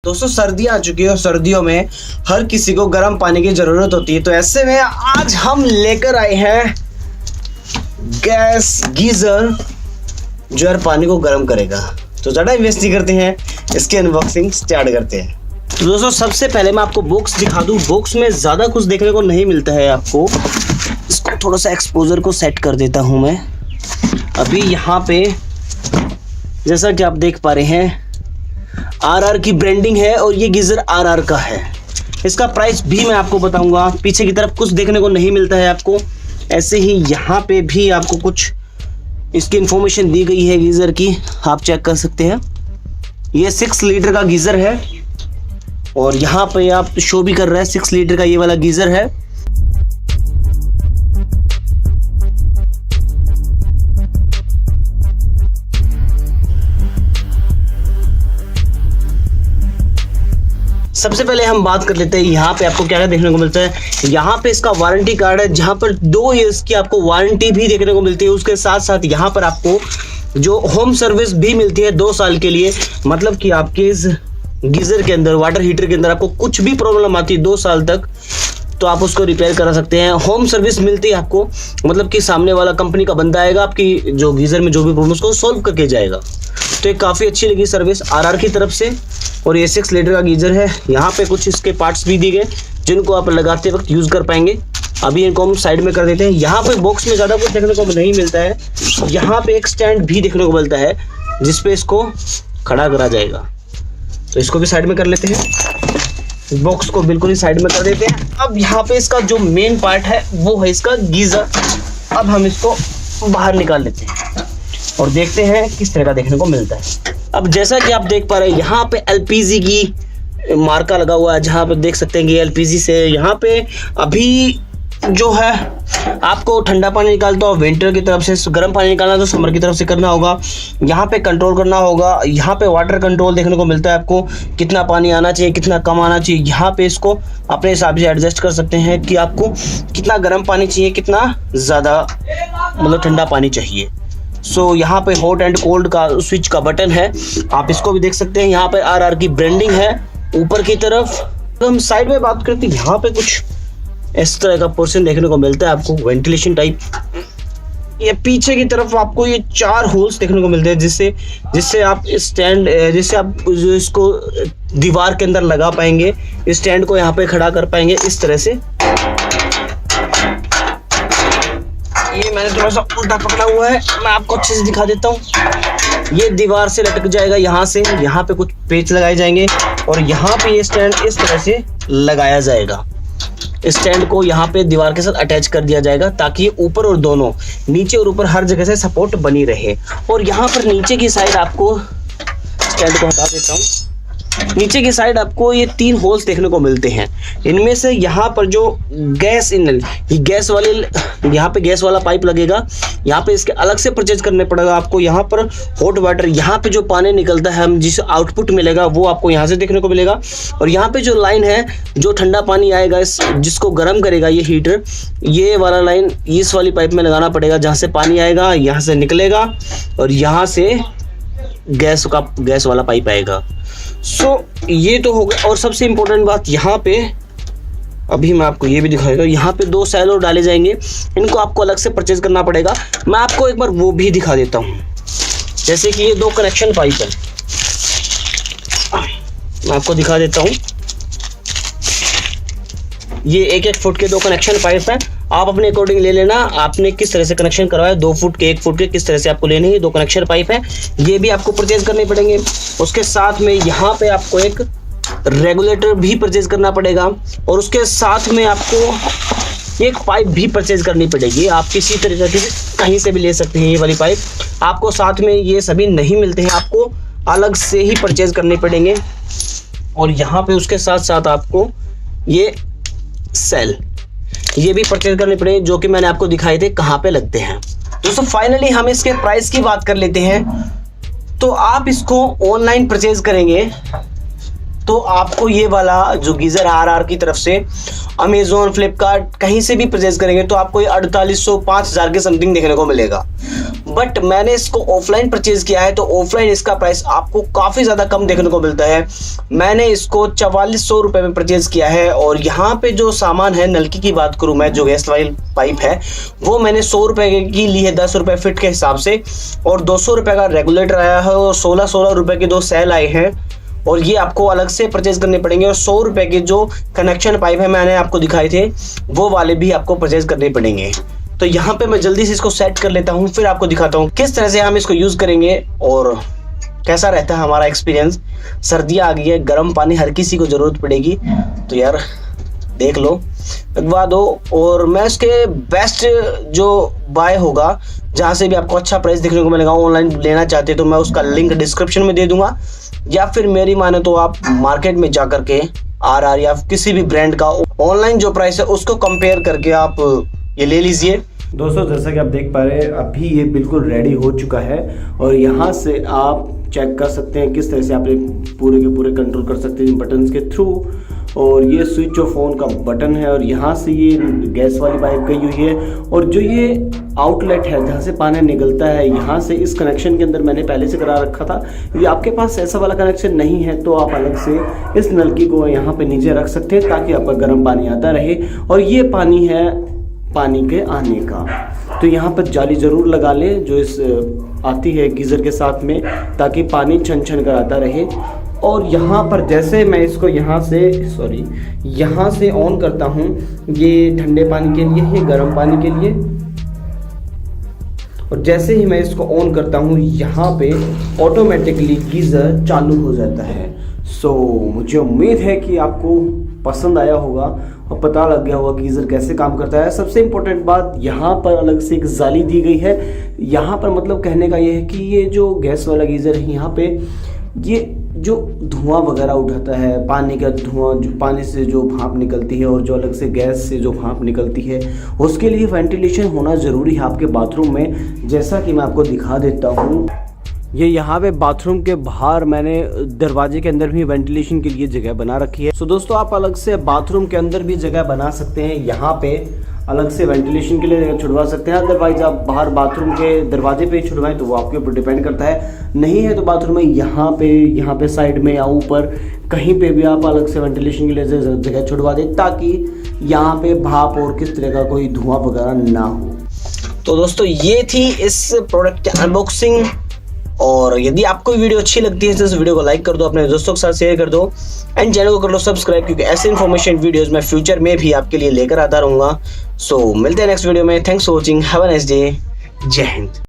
दोस्तों सर्दियां आ चुकी है और सर्दियों में हर किसी को गर्म पानी की जरूरत होती है। तो ऐसे में आज हम लेकर आए हैं गैस गीजर जो यार पानी को गर्म करेगा। तो ज़्यादा इन्वेस्ट नहीं करते हैं, इसकी अनबॉक्सिंग स्टार्ट करते हैं। तो दोस्तों सबसे पहले मैं आपको बॉक्स दिखा दूं। बॉक्स में ज़्यादा कुछ देखने को नहीं मिलता है आपको। इसको थोड़ा सा एक्सपोजर को सेट कर देता हूं मैं। अभी यहाँ पे जैसा कि आप देख पा रहे हैं आरआर की ब्रांडिंग है और ये गीजर आरआर का है। इसका प्राइस भी मैं आपको बताऊंगा। पीछे की तरफ कुछ देखने को नहीं मिलता है आपको। ऐसे ही यहाँ पे भी आपको कुछ इसकी इंफॉर्मेशन दी गई है गीजर की, आप चेक कर सकते हैं। ये 6 लीटर का गीजर है और यहाँ पे आप शो भी कर रहा है 6 लीटर का ये वाला गीजर है। सबसे पहले हम बात कर लेते हैं यहाँ पे आपको क्या क्या देखने को मिलता है। यहाँ पे इसका वारंटी कार्ड है जहाँ पर 2 ईयर्स की आपको वारंटी भी देखने को मिलती है। उसके साथ साथ यहाँ पर आपको जो होम सर्विस भी मिलती है 2 साल के लिए। मतलब कि आपके इस गीजर के अंदर, वाटर हीटर के अंदर आपको कुछ भी प्रॉब्लम आती है 2 साल तक, तो आप उसको रिपेयर करा सकते हैं। होम सर्विस मिलती है आपको, मतलब कि सामने वाला कंपनी का बंदा आएगा, आपकी जो गीजर में जो भी प्रॉब्लम उसको सॉल्व करके जाएगा। तो ये काफ़ी अच्छी लगी सर्विस आरआर की तरफ से। और ये 6 लीटर का गीजर है। यहाँ पे कुछ इसके पार्ट्स भी दिए गए जिनको आप लगाते वक्त यूज़ कर पाएंगे। अभी इनको हम साइड में कर देते हैं। यहाँ पे बॉक्स में ज़्यादा कुछ देखने को नहीं मिलता है। यहाँ पे एक स्टैंड भी देखने को मिलता है जिसपे इसको खड़ा करा जाएगा। तो इसको भी साइड में कर लेते हैं। बॉक्स को बिल्कुल ही साइड में कर देते हैं। अब यहाँ पे इसका जो मेन पार्ट है वो है इसका गीजर। अब हम इसको बाहर निकाल लेते हैं और देखते हैं किस तरह का देखने को मिलता है। अब जैसा कि आप देख पा रहे हैं यहाँ पे एलपीजी की मार्का लगा हुआ है, जहाँ पे देख सकते हैं कि एलपीजी से यहाँ पे अभी जो है आपको ठंडा पानी निकालता हो विंटर की तरफ से, गर्म पानी निकालना तो समर की तरफ से करना होगा। यहाँ पे कंट्रोल करना होगा। यहाँ पे वाटर कंट्रोल देखने को मिलता है आपको, कितना पानी आना चाहिए, कितना कम आना चाहिए। यहाँ पे इसको अपने हिसाब से एडजस्ट कर सकते हैं कि आपको कितना गर्म पानी चाहिए, कितना ज़्यादा मतलब ठंडा पानी चाहिए। सो यहाँ पे हॉट एंड कोल्ड का स्विच का बटन है, आप इसको भी देख सकते हैं। यहाँ पे आरआर की ब्रांडिंग है ऊपर की तरफ। तो हम साइड में बात करते हैं, यहाँ पे कुछ इस तरह का पोर्शन देखने को मिलता है आपको, वेंटिलेशन टाइप। ये पीछे की तरफ आपको ये 4 होल्स देखने को मिलते हैं जिससे आप स्टैंड, जिससे आप जो इसको दीवार के अंदर लगा पाएंगे, स्टैंड को यहाँ पे खड़ा कर पाएंगे इस तरह से। ये मैंने थोड़ा सा उल्टा पकड़ा हुआ है, मैं आपको अच्छे से दिखा देता हूँ। ये दीवार से लटक जाएगा यहाँ से, यहाँ पे कुछ पेच लगाए जाएंगे और यहाँ पे ये स्टैंड इस तरह से लगाया जाएगा। स्टैंड को यहाँ पे दीवार के साथ अटैच कर दिया जाएगा ताकि ये ऊपर और दोनों, नीचे और ऊपर हर जगह से सपोर्ट बनी रहे। और यहाँ पर नीचे की साइड आपको, स्टैंड को हटा देता हूँ, नीचे की साइड आपको ये 3 होल्स देखने को मिलते हैं। इनमें से यहाँ पर जो गैस इनल, ये गैस वाले, यहाँ पे गैस वाला पाइप लगेगा। यहाँ पे इसके अलग से परचेज करने पड़ेगा आपको। यहाँ पर हॉट वाटर, यहाँ पे जो पानी निकलता है, हम जिस आउटपुट मिलेगा वो आपको यहाँ से देखने को मिलेगा। और यहाँ पे जो लाइन है, जो ठंडा पानी आएगा जिसको गर्म करेगा ये हीटर, ये वाला लाइन इस वाली पाइप में लगाना पड़ेगा, जहाँ से पानी आएगा यहाँ से निकलेगा और यहाँ से गैस वाला पाइप आएगा। सो ये तो हो गया। और सबसे इम्पोर्टेंट बात यहाँ पे, अभी मैं आपको ये भी दिखाऊंगा, यहाँ पे 2 सैलो डाले जाएंगे। इनको आपको अलग से परचेज करना पड़ेगा। मैं आपको एक बार वो भी दिखा देता हूँ। जैसे कि ये 2 कनेक्शन पाइप है, मैं आपको दिखा देता हूँ। ये 1-1 फुट के 2 कनेक्शन पाइप हैं। आप अपने अकॉर्डिंग ले लेना, आपने किस तरह से कनेक्शन करवाया, 2 फुट के 1 फुट के किस तरह से आपको लेने हैं। 2 कनेक्शन पाइप हैं, ये भी आपको परचेज करने पड़ेंगे। उसके साथ में यहाँ पे आपको एक रेगुलेटर भी परचेज करना पड़ेगा और उसके साथ में आपको एक पाइप भी परचेज करनी पड़ेगी। आप किसी तरीके से कहीं से भी ले सकते हैं ये वाली पाइप। आपको साथ में ये सभी नहीं मिलते हैं, आपको अलग से ही परचेज करने पड़ेंगे। और यहाँ पे उसके साथ साथ आपको ये सेल, ये भी परचेज करने पड़ेंगे, जो कि मैंने आपको दिखाए थे कहाँ पे लगते हैं। दोस्तों फाइनली हम इसके प्राइस की बात कर लेते हैं। तो आप इसको ऑनलाइन परचेज करेंगे तो आपको ये वाला जो गीजर RR की तरफ से अमेजोन, फ्लिपकार्ट कहीं से भी परचेज करेंगे तो आपको ये 4800 5000 के समथिंग देखने को मिलेगा। बट मैंने इसको ऑफलाइन परचेज किया है तो ऑफलाइन इसका प्राइस आपको काफ़ी ज़्यादा कम देखने को मिलता है। मैंने इसको 4400 रुपये में परचेज किया है। और यहाँ पे जो सामान है, नलकी की बात करूँ मैं, जो गैस वाली पाइप है वो मैंने 100 रुपये की ली है 10 रुपये फिट के हिसाब से, और 200 रुपये का रेगुलेटर आया है और 16 रुपये के 2 सेल आए हैं, और ये आपको अलग से परचेज करने पड़ेंगे। और 100 रुपये के जो कनेक्शन पाइप है मैंने आपको दिखाए थे वो वाले भी आपको परचेज करने पड़ेंगे। तो यहाँ पे मैं जल्दी से इसको सेट कर लेता हूँ, फिर आपको दिखाता हूँ किस तरह से हम इसको यूज़ करेंगे और कैसा रहता है हमारा एक्सपीरियंस। सर्दियाँ आ गई है, गर्म पानी हर किसी को ज़रूरत पड़ेगी, तो यार देख लो, लगवा दो। और मैं इसके बेस्ट जो बाय होगा, जहाँ से भी आपको अच्छा प्राइस देखने को मिलेगा, ऑनलाइन लेना चाहते तो मैं उसका लिंक डिस्क्रिप्शन में दे दूंगा, या फिर मेरी माने तो आप मार्केट में जा करके RR या किसी भी ब्रांड का ऑनलाइन जो प्राइस है उसको कंपेयर करके आप ये ले लीजिए। दोस्तों जैसा कि आप देख पा रहे हैं अभी ये बिल्कुल रेडी हो चुका है, और यहाँ से आप चेक कर सकते हैं किस तरह से आप पूरे के पूरे कंट्रोल कर सकते हैं बटन्स के थ्रू। और ये स्विच ऑफ ऑन का बटन है, और यहाँ से ये गैस वाली पाइप गई हुई है, और जो ये आउटलेट है जहाँ से पानी निकलता है, यहाँ से इस कनेक्शन के अंदर मैंने पहले से करा रखा था। यदि आपके पास ऐसा वाला कनेक्शन नहीं है तो आप अलग से इस नलकी को यहाँ पे नीचे रख सकते हैं ताकि आपका गर्म पानी आता रहे। और ये पानी है पानी के आने का, तो यहाँ पर जाली ज़रूर लगा लें जो इस आती है गीज़र के साथ में, ताकि पानी छन छन कर आता रहे। और यहाँ पर जैसे मैं इसको यहाँ से ऑन करता हूँ, ये ठंडे पानी के लिए है, गर्म पानी के लिए, और जैसे ही मैं इसको ऑन करता हूँ यहाँ पे ऑटोमेटिकली गीज़र चालू हो जाता है। सो मुझे उम्मीद है कि आपको पसंद आया होगा और पता लग गया होगा गीज़र कैसे काम करता है। सबसे इम्पोर्टेंट बात, यहाँ पर अलग से एक जाली दी गई है। यहाँ पर मतलब कहने का ये है कि ये जो गैस वाला गीज़र है, यहाँ पे ये जो धुआं वगैरह उठाता है, पानी का धुआं, जो पानी से जो भाप निकलती है और जो अलग से गैस से जो भाप निकलती है, उसके लिए वेंटिलेशन होना ज़रूरी है आपके बाथरूम में। जैसा कि मैं आपको दिखा देता हूँ, ये यहाँ पे बाथरूम के बाहर मैंने दरवाजे के अंदर भी वेंटिलेशन के लिए जगह बना रखी है। सो दोस्तों आप अलग से बाथरूम के अंदर भी जगह बना सकते हैं, यहाँ पे अलग से वेंटिलेशन के लिए जगह छुड़वा सकते हैं। अदरवाइज आप बाहर बाथरूम के दरवाजे पे ही छुड़वाएं तो वो आपके ऊपर डिपेंड करता है। नहीं है तो बाथरूम में यहाँ पे साइड में या ऊपर कहीं पे भी आप अलग से वेंटिलेशन के लिए जगह छुड़वा दें, ताकि यहाँ पे भाप और किस तरह का कोई धुआं वगैरह ना हो। तो दोस्तों ये थी इस प्रोडक्ट की अनबॉक्सिंग, और यदि आपको वीडियो अच्छी लगती है तो इस वीडियो को लाइक कर दो, अपने दोस्तों के साथ शेयर कर दो, एंड चैनल को कर लो सब्सक्राइब, क्योंकि ऐसे इन्फॉर्मेशन वीडियोस मैं फ्यूचर में भी आपके लिए लेकर आता रहूँगा। सो मिलते हैं नेक्स्ट वीडियो में। Thanks for watching, have a nice day, जय हिंद।